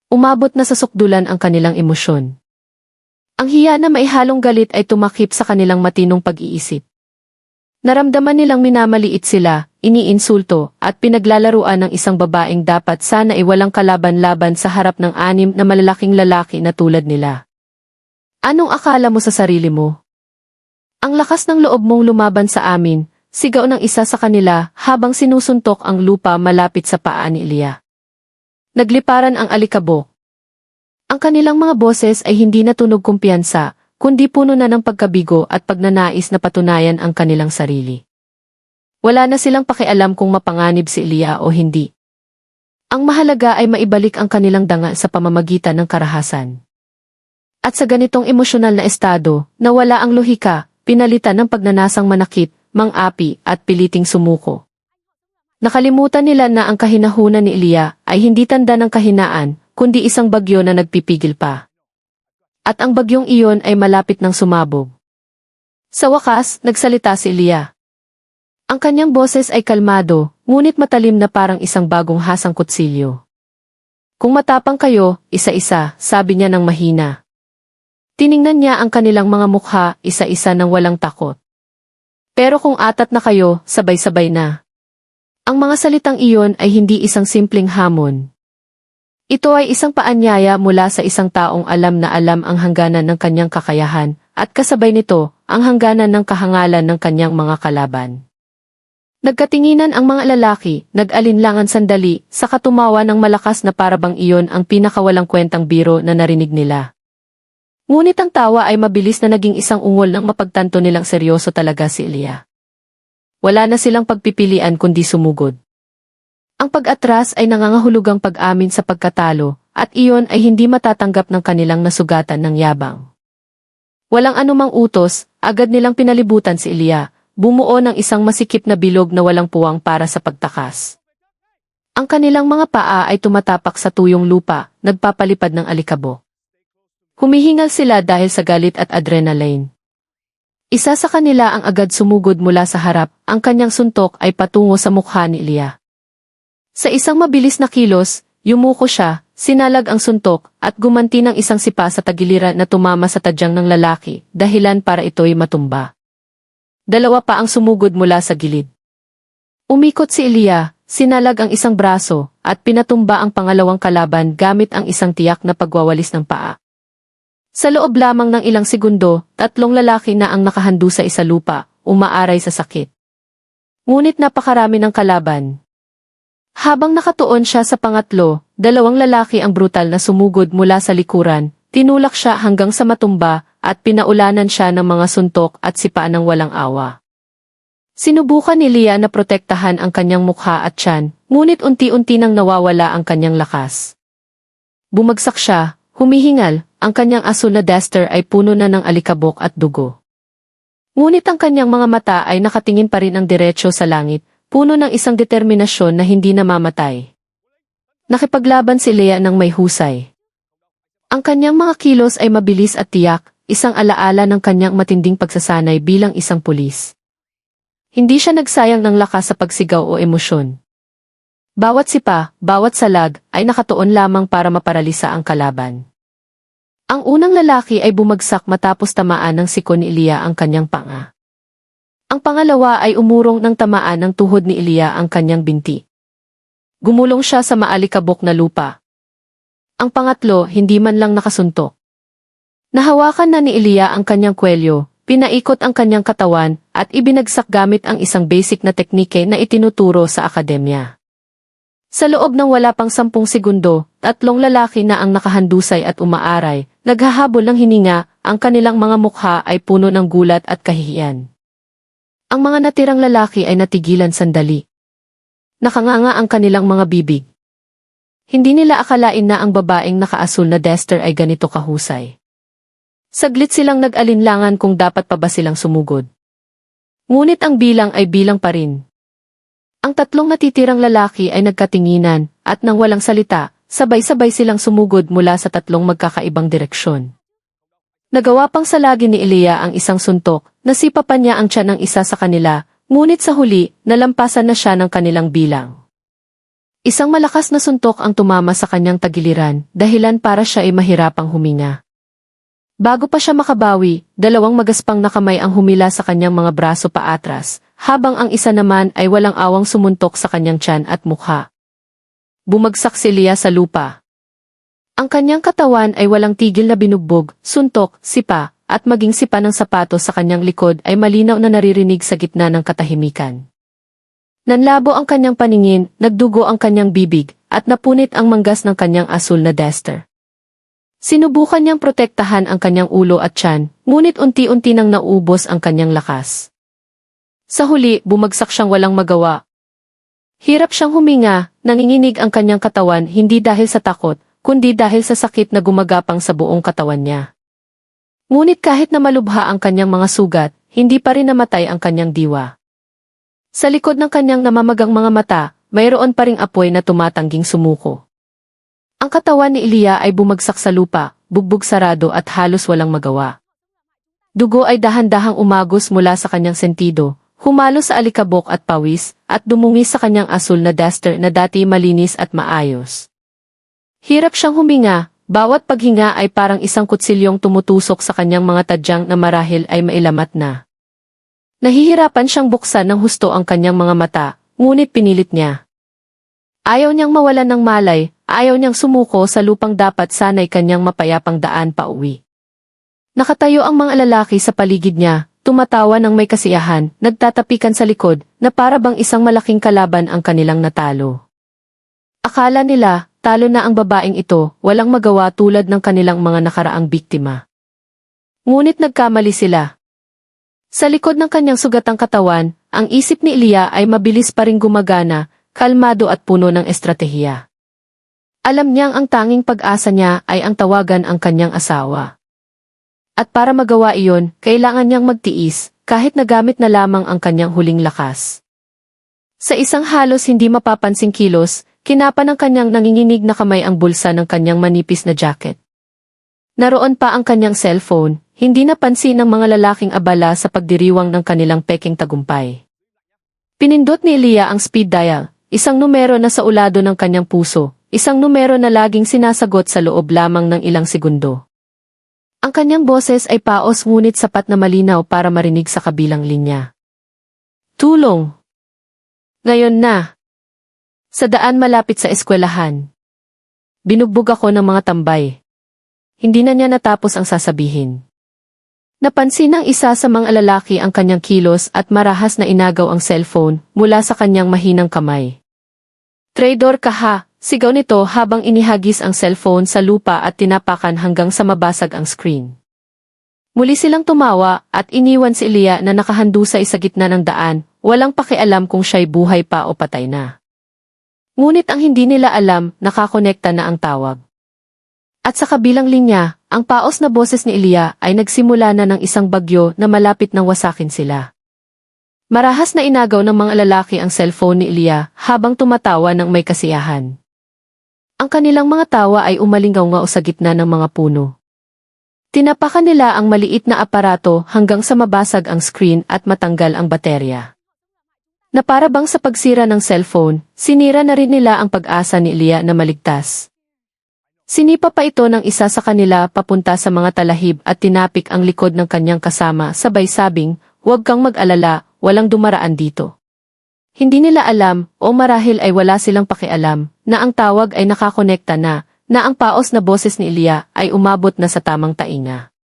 Umabot na sa sukdulan ang kanilang emosyon. Ang hiya na maihalong galit ay tumakip sa kanilang matinong pag-iisip. Naramdaman nilang minamaliit sila, iniinsulto, at pinaglalaruan ng isang babaeng dapat sana ay walang kalaban-laban sa harap ng 6 na malalaking lalaki na tulad nila. Anong akala mo sa sarili mo? Ang lakas ng loob mong lumaban sa amin, sigaw ng isa sa kanila habang sinusuntok ang lupa malapit sa paa ni Ilya. Nagliparan ang alikabok. Ang kanilang mga boses ay hindi na tunog kumpiyansa, kundi puno na ng pagkabigo at pagnanais na patunayan ang kanilang sarili. Wala na silang pakialam kung mapanganib si Ilya o hindi. Ang mahalaga ay maibalik ang kanilang dangal sa pamamagitan ng karahasan. At sa ganitong emosyonal na estado, nawala ang lohika, pinalitan ng pagnanasang manakit, mang-api at piliting sumuko. Nakalimutan nila na ang kahinahunan ni Ilya ay hindi tanda ng kahinaan, kundi isang bagyo na nagpipigil pa. At ang bagyong iyon ay malapit ng sumabog. Sa wakas, nagsalita si Elia. Ang kanyang boses ay kalmado, ngunit matalim na parang isang bagong hasang kutsilyo. Kung matapang kayo, isa-isa, sabi niya ng mahina. Tiningnan niya ang kanilang mga mukha, isa-isa ng walang takot. Pero kung atat na kayo, sabay-sabay na. Ang mga salitang iyon ay hindi isang simpleng hamon. Ito ay isang paanyaya mula sa isang taong alam na alam ang hangganan ng kanyang kakayahan, at kasabay nito, ang hangganan ng kahangalan ng kanyang mga kalaban. Nagkatinginan ang mga lalaki, nag-alinlangan sandali, saka tumawa ng malakas na parabang iyon ang pinakawalang kwentang biro na narinig nila. Ngunit ang tawa ay mabilis na naging isang ungol ng mapagtanto nilang seryoso talaga si Elia. Wala na silang pagpipilian kundi sumugod. Ang pag-atras ay nangangahulugang pag-amin sa pagkatalo, at iyon ay hindi matatanggap ng kanilang nasugatan ng yabang. Walang anumang utos, agad nilang pinalibutan si Elia, bumuo ng isang masikip na bilog na walang puwang para sa pagtakas. Ang kanilang mga paa ay tumatapak sa tuyong lupa, nagpapalipad ng alikabok. Humihingal sila dahil sa galit at adrenaline. Isa sa kanila ang agad sumugod mula sa harap, ang kanyang suntok ay patungo sa mukha ni Elia. Sa isang mabilis na kilos, yumuko siya, sinalag ang suntok, at gumanti ng isang sipa sa tagiliran na tumama sa tadyang ng lalaki, dahilan para ito'y matumba. Dalawa pa ang sumugod mula sa gilid. Umikot si Elia, sinalag ang isang braso, at pinatumba ang pangalawang kalaban gamit ang isang tiyak na pagwawalis ng paa. Sa loob lamang ng ilang segundo, 3 lalaki na ang nakahandusa sa lupa, umaaray sa sakit. Ngunit napakarami ng kalaban. Habang nakatuon siya sa pangatlo, 2 lalaki ang brutal na sumugod mula sa likuran, tinulak siya hanggang sa matumba, at pinaulanan siya ng mga suntok at sipa ng walang awa. Sinubukan ni Elia na protektahan ang kanyang mukha at tiyan, ngunit unti-unti nang nawawala ang kanyang lakas. Bumagsak siya, humihingal, ang kanyang asul na duster ay puno na ng alikabok at dugo. Ngunit ang kanyang mga mata ay nakatingin pa rin ang diretso sa langit, puno ng isang determinasyon na hindi namamatay. Nakipaglaban si Elia ng may husay. Ang kanyang mga kilos ay mabilis at tiyak, isang alaala ng kanyang matinding pagsasanay bilang isang pulis. Hindi siya nagsayang ng lakas sa pagsigaw o emosyon. Bawat sipa, bawat salag, ay nakatuon lamang para maparalisa ang kalaban. Ang unang lalaki ay bumagsak matapos tamaan ng sikon ni Elia ang kanyang panga. Ang pangalawa ay umurong ng tamaan ng tuhod ni Elia ang kanyang binti. Gumulong siya sa maalikabok na lupa. Ang pangatlo, hindi man lang nakasuntok. Nahawakan na ni Elia ang kanyang kwelyo, pinaikot ang kanyang katawan, at ibinagsak gamit ang isang basic na teknike na itinuturo sa akademya. Sa loob ng wala pang 10 segundo, 3 lalaki na ang nakahandusay at umaaray, naghahabol ng hininga, ang kanilang mga mukha ay puno ng gulat at kahihiyan. Ang mga natirang lalaki ay natigilan sandali. Nakanganga ang kanilang mga bibig. Hindi nila akalain na ang babaeng nakaasul na duster ay ganito kahusay. Saglit silang nag-alinlangan kung dapat pa ba silang sumugod. Ngunit ang bilang ay bilang pa rin. Ang 3 natitirang lalaki ay nagkatinginan, at nang walang salita, sabay-sabay silang sumugod mula sa 3 magkakaibang direksyon. Nagawa pang salagin ni Elia ang isang suntok, nasipa pa niya ang tiyan ng isa sa kanila, ngunit sa huli, nalampasan na siya ng kanilang bilang. Isang malakas na suntok ang tumama sa kanyang tagiliran, dahilan para siya ay mahirapang huminga. Bago pa siya makabawi, 2 magaspang na kamay ang humila sa kanyang mga braso paatras, habang ang isa naman ay walang awang sumuntok sa kanyang tiyan at mukha. Bumagsak si Elia sa lupa. Ang kanyang katawan ay walang tigil na binugbog, suntok, sipa, at maging sipa ng sapatos sa kanyang likod ay malinaw na naririnig sa gitna ng katahimikan. Nanlabo ang kanyang paningin, nagdugo ang kanyang bibig, at napunit ang manggas ng kanyang asul na duster. Sinubukan niyang protektahan ang kanyang ulo at tiyan, ngunit unti-unti nang naubos ang kanyang lakas. Sa huli, bumagsak siyang walang magawa. Hirap siyang huminga, nanginginig ang kanyang katawan hindi dahil sa takot, kundi dahil sa sakit na gumagapang sa buong katawan niya. Ngunit kahit na malubha ang kanyang mga sugat, hindi pa rin namatay ang kanyang diwa. Sa likod ng kanyang namamagang mga mata, mayroon pa ring apoy na tumatangging sumuko. Ang katawan ni Elia ay bumagsak sa lupa, bugbog sarado at halos walang magawa. Dugo ay dahan-dahang umagos mula sa kanyang sentido, humalo sa alikabok at pawis, at dumungi sa kanyang asul na duster na dati malinis at maayos. Hirap siyang huminga, bawat paghinga ay parang isang kutsilyong tumutusok sa kanyang mga tadyang na marahil ay mailamat na. Nahihirapan siyang buksan ng husto ang kanyang mga mata, ngunit pinilit niya. Ayaw niyang mawalan ng malay, ayaw niyang sumuko sa lupang dapat sanay kanyang mapayapang daan pa uwi. Nakatayo ang mga lalaki sa paligid niya, tumatawa ng may kasiyahan, nagtatapikan sa likod, na para bang isang malaking kalaban ang kanilang natalo. Akala nila, talo na ang babaeng ito, walang magawa tulad ng kanilang mga nakaraang biktima. Ngunit nagkamali sila. Sa likod ng kanyang sugatang katawan, ang isip ni Ilya ay mabilis pa ring gumagana, kalmado at puno ng estratehiya. Alam niyang ang tanging pag-asa niya ay ang tawagan ang kanyang asawa. At para magawa iyon, kailangan niyang magtiis, kahit nagamit na lamang ang kanyang huling lakas. Sa isang halos hindi mapapansing kilos, kinapa ng kanyang nanginginig na kamay ang bulsa ng kanyang manipis na jacket. Naroon pa ang kanyang cellphone, hindi napansin ng mga lalaking abala sa pagdiriwang ng kanilang peking tagumpay. Pinindot ni Ilya ang speed dial, isang numero na sa ulado ng kanyang puso, isang numero na laging sinasagot sa loob lamang ng ilang segundo. Ang kanyang boses ay paos ngunit sapat na malinaw para marinig sa kabilang linya. Tulong! Ngayon na! Sa daan malapit sa eskwelahan. Binugbog ako ng mga tambay. Hindi na niya natapos ang sasabihin. Napansin ng isa sa mga lalaki ang kanyang kilos at marahas na inagaw ang cellphone mula sa kanyang mahinang kamay. Traidor ka ha! Sigaw nito habang inihagis ang cellphone sa lupa at tinapakan hanggang sa mabasag ang screen. Muli silang tumawa at iniwan si Ilya na nakahandusay sa gitna ng daan, walang pakialam kung siya'y buhay pa o patay na. Ngunit ang hindi nila alam, nakakonekta na ang tawag. At sa kabilang linya, ang paos na boses ni Ilya ay nagsimula na ng isang bagyo na malapit nang wasakin sila. Marahas na inagaw ng mga lalaki ang cellphone ni Ilya habang tumatawa ng may kasiyahan. Ang kanilang mga tawa ay umalingaw-ngao sa gitna ng mga puno. Tinapakan nila ang maliit na aparato hanggang sa mabasag ang screen at matanggal ang baterya. Na para bang sa pagsira ng cellphone, sinira na rin nila ang pag-asa ni Ilya na maligtas. Sinipa pa ito ng isa sa kanila papunta sa mga talahib at tinapik ang likod ng kanyang kasama sabay sabing, "Huwag kang mag-alala, walang dumaraan dito." Hindi nila alam, o marahil ay wala silang pakialam, na ang tawag ay nakakonekta na ang paos na boses ni Ilya ay umabot na sa tamang tainga.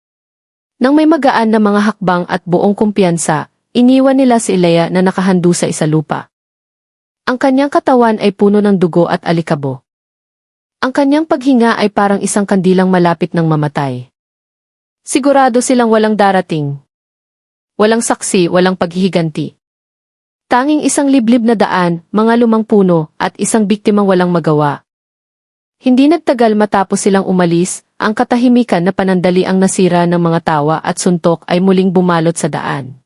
Nang may magaan na mga hakbang at buong kumpiyansa, iniwan nila si Ilya na nakahandusay sa lupa. Ang kanyang katawan ay puno ng dugo at alikabo. Ang kanyang paghinga ay parang isang kandilang malapit ng mamatay. Sigurado silang walang darating. Walang saksi, walang paghihiganti. Tanging isang liblib na daan, mga lumang puno, at isang biktimang walang magawa. Hindi nagtagal matapos silang umalis, ang katahimikan na panandali ang nasira ng mga tawa at suntok ay muling bumalot sa daan.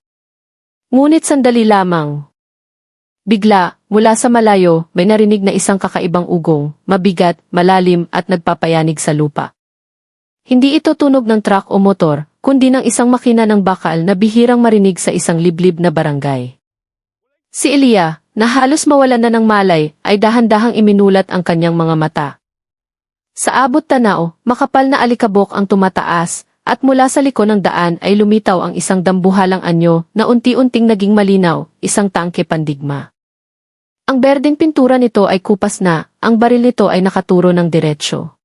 Ngunit sandali lamang. Bigla, mula sa malayo, may narinig na isang kakaibang ugong, mabigat, malalim at nagpapayanig sa lupa. Hindi ito tunog ng truck o motor, kundi ng isang makina ng bakal na bihirang marinig sa isang liblib na barangay. Si Ilya, na halos mawalan na ng malay, ay dahan-dahang iminulat ang kanyang mga mata. Sa abot tanaw, makapal na alikabok ang tumataas, at mula sa liko ng daan ay lumitaw ang isang dambuhalang anyo na unti-unting naging malinaw, isang tangke pandigma. Ang berdeng pintura nito ay kupas na, ang baril nito ay nakaturo ng diretsyo.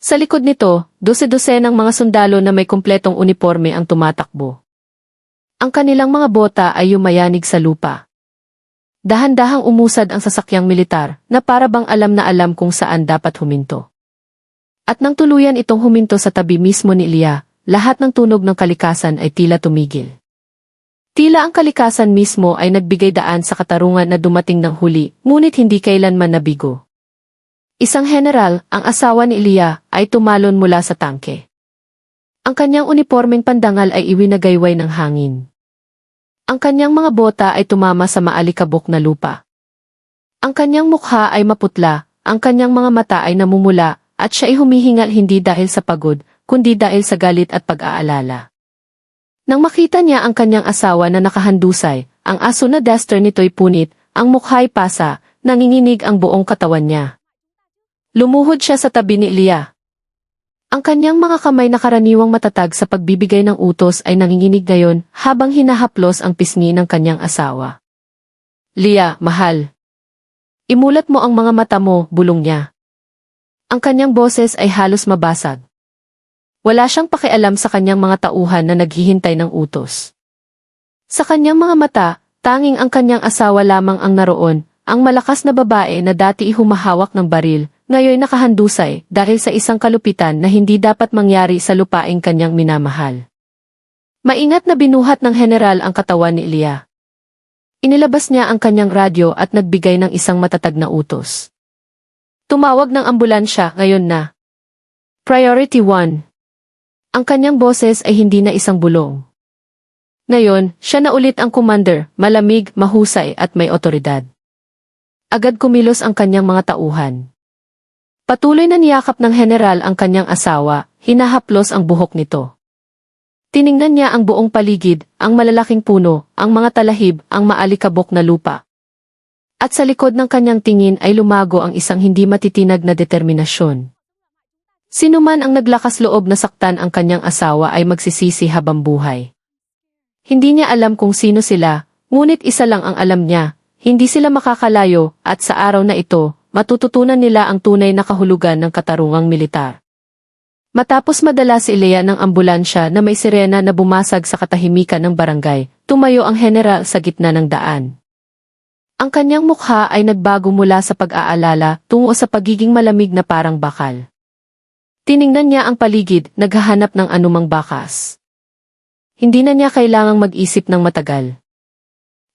Sa likod nito, dose-dosenang mga sundalo na may kumpletong uniforme ang tumatakbo. Ang kanilang mga bota ay yumayanig sa lupa. Dahan-dahang umusad ang sasakyang militar na para bang alam na alam kung saan dapat huminto. At nang tuluyan itong huminto sa tabi mismo ni Ilya, lahat ng tunog ng kalikasan ay tila tumigil. Tila ang kalikasan mismo ay nagbigay daan sa katarungan na dumating ng huli, ngunit hindi kailanman nabigo. Isang general, ang asawa ni Ilya, ay tumalon mula sa tangke. Ang kanyang unipormeng pandangal ay iwinagayway ng hangin. Ang kanyang mga bota ay tumama sa maalikabok na lupa. Ang kanyang mukha ay maputla, ang kanyang mga mata ay namumula, at siya ay humihingal hindi dahil sa pagod, kundi dahil sa galit at pag-aalala. Nang makita niya ang kanyang asawa na nakahandusay, ang aso na duster nito'y punit, ang mukha'y pasa, nanginginig ang buong katawan niya. Lumuhod siya sa tabi ni Leah. Ang kanyang mga kamay na karaniwang matatag sa pagbibigay ng utos ay nanginginig ngayon habang hinahaplos ang pisngi ng kanyang asawa. Leah, mahal. Imulat mo ang mga mata mo, bulong niya. Ang kanyang boses ay halos mabasag. Wala siyang pakialam sa kanyang mga tauhan na naghihintay ng utos. Sa kanyang mga mata, tanging ang kanyang asawa lamang ang naroon, ang malakas na babae na dati humahawak ng baril, ngayon nakahandusay dahil sa isang kalupitan na hindi dapat mangyari sa lupaing kanyang minamahal. Maingat na binuhat ng general ang katawan ni Leah. Inilabas niya ang kanyang radyo at nagbigay ng isang matatag na utos. Tumawag ng ambulansya ngayon na. Priority 1. Ang kanyang boses ay hindi na isang bulong. Ngayon, siya na ulit ang commander, malamig, mahusay at may otoridad. Agad kumilos ang kanyang mga tauhan. Patuloy na niyakap ng general ang kanyang asawa, hinahaplos ang buhok nito. Tiningnan niya ang buong paligid, ang malalaking puno, ang mga talahib, ang maalikabok na lupa. At sa likod ng kanyang tingin ay lumago ang isang hindi matitinag na determinasyon. Sino man ang naglakas loob na saktan ang kanyang asawa ay magsisisi habang buhay. Hindi niya alam kung sino sila, ngunit isa lang ang alam niya, hindi sila makakalayo at sa araw na ito, matututunan nila ang tunay na kahulugan ng katarungang militar. Matapos madala si Leah ng ambulansya na may sirena na bumasag sa katahimikan ng barangay, tumayo ang general sa gitna ng daan. Ang kanyang mukha ay nagbago mula sa pag-aalala tungo sa pagiging malamig na parang bakal. Tiningnan niya ang paligid, naghahanap ng anumang bakas. Hindi na niya kailangang mag-isip ng matagal.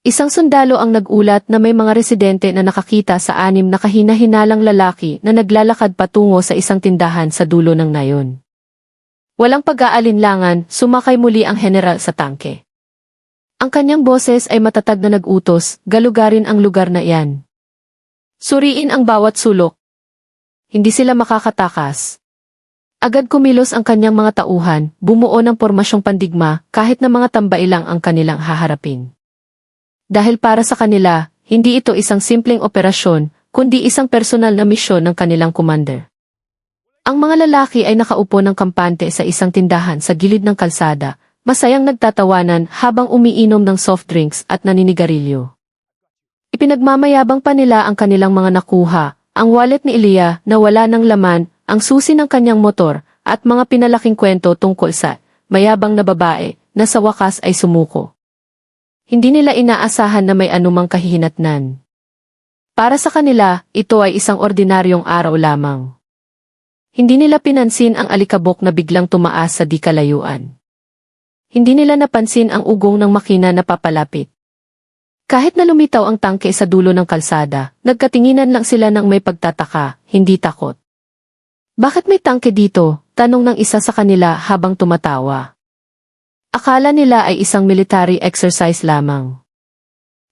Isang sundalo ang nag-ulat na may mga residente na nakakita sa 6 na kahina-hinalang lalaki na naglalakad patungo sa isang tindahan sa dulo ng nayon. Walang pag-aalinlangan, sumakay muli ang general sa tangke. Ang kanyang boses ay matatag na nag-utos, galugarin ang lugar na iyan. Suriin ang bawat sulok. Hindi sila makakatakas. Agad kumilos ang kanyang mga tauhan, bumuo ng pormasyong pandigma kahit na mga tambailang ang kanilang haharapin. Dahil para sa kanila, hindi ito isang simpleng operasyon, kundi isang personal na misyon ng kanilang commander. Ang mga lalaki ay nakaupo ng kampante sa isang tindahan sa gilid ng kalsada, masayang nagtatawanan habang umiinom ng soft drinks at naninigarilyo. Ipinagmamayabang pa nila ang kanilang mga nakuha, ang wallet ni Leah na wala ng laman, ang susi ng kanyang motor, at mga pinalaking kwento tungkol sa mayabang na babae na sa wakas ay sumuko. Hindi nila inaasahan na may anumang kahihinatnan. Para sa kanila, ito ay isang ordinaryong araw lamang. Hindi nila pinansin ang alikabok na biglang tumaas sa di kalayuan. Hindi nila napansin ang ugong ng makina na papalapit. Kahit na lumitaw ang tangke sa dulo ng kalsada, nagkatinginan lang sila ng may pagtataka, hindi takot. Bakit may tangke dito? Tanong ng isa sa kanila habang tumatawa. Akala nila ay isang military exercise lamang.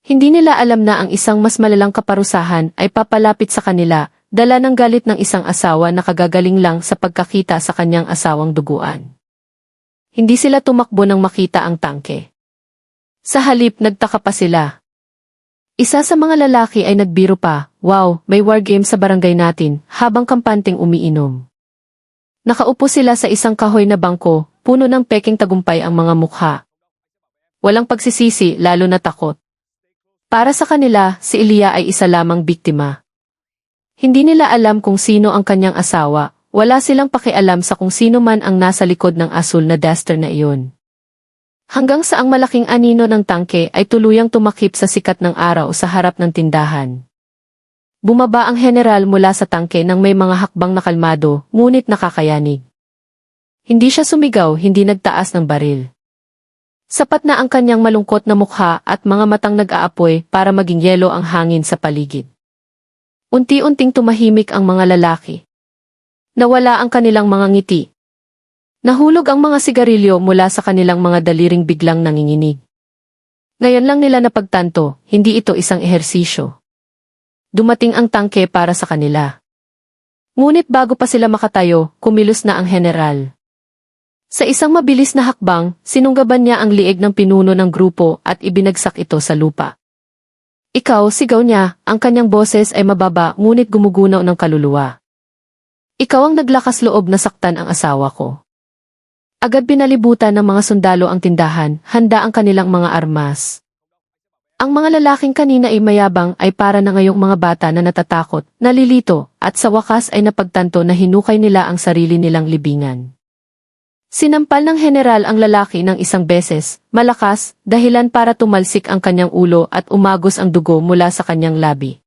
Hindi nila alam na ang isang mas malalang kaparusahan ay papalapit sa kanila, dala ng galit ng isang asawa na kagagaling lang sa pagkakita sa kanyang asawang duguan. Hindi sila tumakbo nang makita ang tangke. Sa halip nagtaka pa sila. Isa sa mga lalaki ay nagbiro pa, "Wow, may war game sa barangay natin," habang kampanteng umiinom. Nakaupo sila sa isang kahoy na bangko, puno ng peking tagumpay ang mga mukha. Walang pagsisisi, lalo na takot. Para sa kanila, si Leah ay isa lamang biktima. Hindi nila alam kung sino ang kanyang asawa, wala silang pakialam sa kung sino man ang nasa likod ng asul na duster na iyon. Hanggang sa ang malaking anino ng tangke ay tuluyang tumakip sa sikat ng araw sa harap ng tindahan. Bumaba ang general mula sa tangke nang may mga hakbang na kalmado, ngunit nakakayanig. Hindi siya sumigaw, hindi nagtaas ng baril. Sapat na ang kanyang malungkot na mukha at mga matang nag-aapoy para maging yelo ang hangin sa paligid. Unti-unting tumahimik ang mga lalaki. Nawala ang kanilang mga ngiti. Nahulog ang mga sigarilyo mula sa kanilang mga daliring biglang nanginginig. Ngayon lang nila napagtanto, hindi ito isang ehersisyo. Dumating ang tangke para sa kanila. Ngunit bago pa sila makatayo, kumilos na ang general. Sa isang mabilis na hakbang, sinunggaban niya ang liig ng pinuno ng grupo at ibinagsak ito sa lupa. Ikaw, sigaw niya, ang kanyang boses ay mababa ngunit gumugunaw ng kaluluwa. Ikaw ang naglakas loob na saktan ang asawa ko. Agad pinalibutan ng mga sundalo ang tindahan, handa ang kanilang mga armas. Ang mga lalaking kanina ay mayabang ay para na ngayong mga bata na natatakot, nalilito, at sa wakas ay napagtanto na hinukay nila ang sarili nilang libingan. Sinampal ng general ang lalaki ng isang beses, malakas, dahilan para tumalsik ang kanyang ulo at umagos ang dugo mula sa kanyang labi.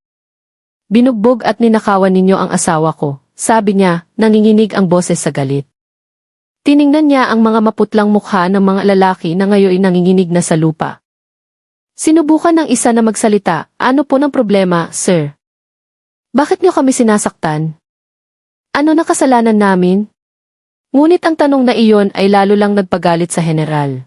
Binugbog at ninakawan ninyo ang asawa ko, sabi niya, nanginginig ang boses sa galit. Tiningnan niya ang mga maputlang mukha ng mga lalaki na ngayon nanginginig na sa lupa. Sinubukan ng isa na magsalita, ano po ng problema, sir? Bakit niyo kami sinasaktan? Ano na kasalanan namin? Ngunit ang tanong na iyon ay lalo lang nagpagalit sa general.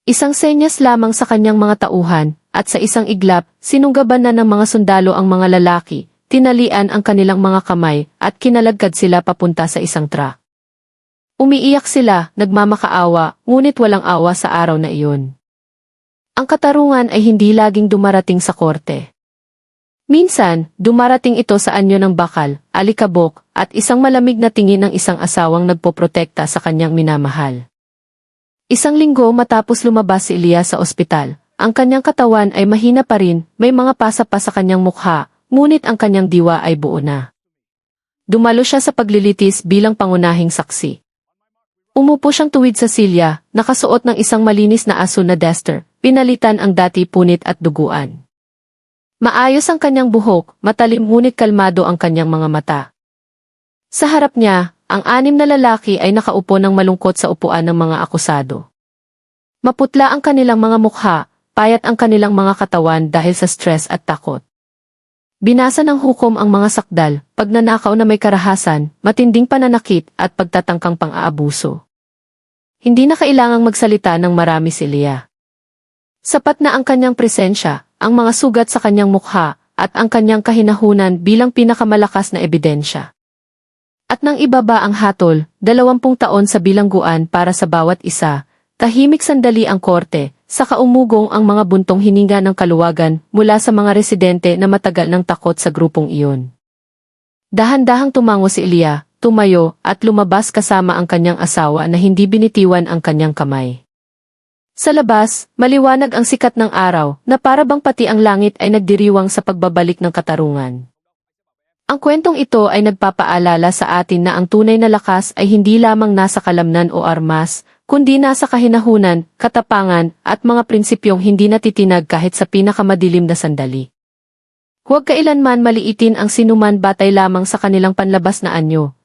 Isang senyas lamang sa kanyang mga tauhan, at sa isang iglap, sinunggaban na ng mga sundalo ang mga lalaki, tinalian ang kanilang mga kamay, at kinalagkad sila papunta sa isang truck. Umiiyak sila, nagmamakaawa, ngunit walang awa sa araw na iyon. Ang katarungan ay hindi laging dumarating sa korte. Minsan, dumarating ito sa anyo ng bakal, alikabok, at isang malamig na tingin ng isang asawang nagpoprotekta sa kanyang minamahal. Isang linggo matapos lumabas si Elias sa ospital, ang kanyang katawan ay mahina pa rin, may mga pasa pa sa kanyang mukha, ngunit ang kanyang diwa ay buo na. Dumalo siya sa paglilitis bilang pangunahing saksi. Umupo siyang tuwid sa silya, nakasuot ng isang malinis na asul na duster, pinalitan ang dati punit at duguan. Maayos ang kanyang buhok, matalim ngunit kalmado ang kanyang mga mata. Sa harap niya, ang 6 na lalaki ay nakaupo ng malungkot sa upuan ng mga akusado. Maputla ang kanilang mga mukha, payat ang kanilang mga katawan dahil sa stress at takot. Binasa ng hukom ang mga sakdal, pagnanakaw na may karahasan, matinding pananakit at pagtatangkang pang-aabuso. Hindi na kailangang magsalita ng marami si Leah. Sapat na ang kanyang presensya, ang mga sugat sa kanyang mukha, at ang kanyang kahinahunan bilang pinakamalakas na ebidensya. At nang ibaba ang hatol, 20 taon sa bilangguan para sa bawat isa, tahimik sandali ang korte, saka umugong ang mga buntong hininga ng kaluwagan mula sa mga residente na matagal ng takot sa grupong iyon. Dahan-dahang tumango si Eliah, tumayo, at lumabas kasama ang kanyang asawa na hindi binitiwan ang kanyang kamay. Sa labas, maliwanag ang sikat ng araw na para bang pati ang langit ay nagdiriwang sa pagbabalik ng katarungan. Ang kwentong ito ay nagpapaalala sa atin na ang tunay na lakas ay hindi lamang nasa kalamnan o armas, kundi nasa kahinahunan, katapangan, at mga prinsipyong hindi natitinag kahit sa pinakamadilim na sandali. Huwag kailanman maliitin ang sinuman batay lamang sa kanilang panlabas na anyo,